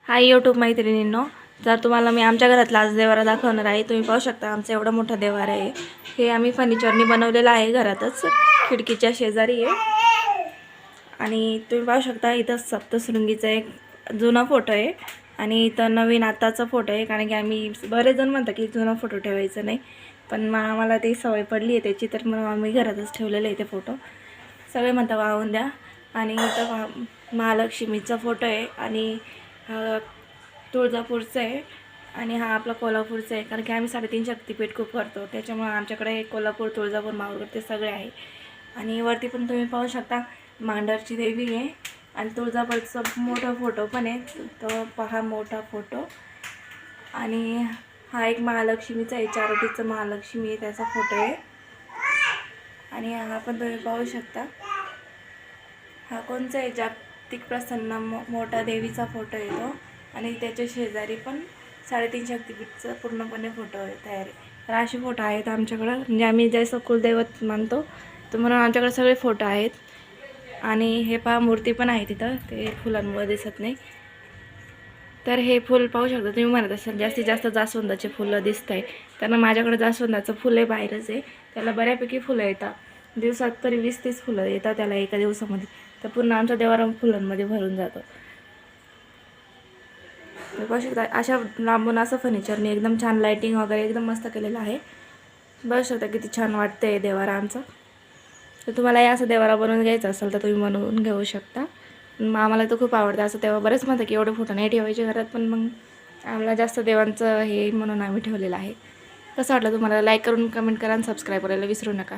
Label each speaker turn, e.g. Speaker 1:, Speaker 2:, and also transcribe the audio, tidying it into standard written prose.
Speaker 1: Hi YouTube मैत्रिणींनो, जर तुम्हाला मी आमच्या घरातला आज देवारा दाखवणार आहे. तुम्ही पाहू शकता आमचा एवढा मोठा देवारा आहे. हे आम्ही फर्निचरनी बनवलेलं आहे, घरातच खिडकीच्या शेजारी आहे. आणि तुम्ही पाहू शकता इथं सप्तशृंगीचा एक जुना फोटो आहे आणि इथं नवीन आताचा फोटो आहे. कारण की आम्ही बरेच जण म्हणतात की जुना फोटो ठेवायचा नाही, पण आम्हाला ती सवय पडली आहे त्याची, तर मग आम्ही घरातच ठेवलेले आहे ते फोटो. सगळे म्हणतात वाहून द्या. आणि इथं महालक्ष्मीचा फोटो आहे आणि तुळजापूरचं आहे आणि हा आपला कोल्हापूरचा आहे. कारण की आम्ही 3.5 शक्तिपीठ खूप करतो, त्याच्यामुळे आमच्याकडे कोल्हापूर, तुळजापूर, माहूरगड ते सगळे आहे. आणि वरती पण तुम्ही पाहू शकता मांढरची देवी आहे आणि तुळजापूरचा मोठा फोटो पण आहे. तो पहा मोठा फोटो. आणि हा एक महालक्ष्मीचा आहे, चारोटीचा महालक्ष्मी आहे त्याचा फोटो आहे. आणि हा पण तुम्ही पाहू शकता हा कोणचा आहे, जागतिक प्रसन्न मोठा देवीचा फोटो आहे तो. आणि त्याच्या शेजारी पण 3.5 शक्तिपीठचा पूर्णपणे फोटो आहे तयार आहे. तर असे फोटो आहेत आमच्याकडं, म्हणजे आम्ही जसं कुलदैवत मानतो तर म्हणून आमच्याकडे सगळे फोटो आहेत. आणि हे पहा मूर्ती पण आहे तिथं, ते फुलांमुळे दिसत नाही. तर हे फूल पाहू शकता तुम्ही, म्हणत असाल जास्तीत जास्त जास्वंदाचे फुलं दिसत आहे. कारण माझ्याकडे जास्वंदाचं फुल आहे, बाहेरच आहे. त्याला बऱ्यापैकी फुलं येतात, दिवसात तरी 20-30 फुलं येतात त्याला एका दिवसामध्ये. तर पूर्ण आमचा देवारा फुलांमध्ये भरून जातो. तर बघू शकता अशा लांबून असं फर्निचरने एकदम छान लाईटिंग वगैरे एकदम मस्त केलेलं आहे. बघू शकता किती छान वाटतंय देवारा आमचा. तर तुम्हाला या असं देवारा बनवून घ्यायचा असेल तर तुम्ही बनवून घेऊ शकता. आम्हाला तर खूप आवडतं असं. तेव्हा बरेच म्हणतात की एवढे फोटो नाही ठेवायचे घरात, पण मग आम्हाला जास्त देवांचं हे म्हणून आम्ही ठेवलेलं आहे. कसं वाटलं तुम्हाला? लाईक करून कमेंट करा आणि सबस्क्राईब करायला विसरू नका.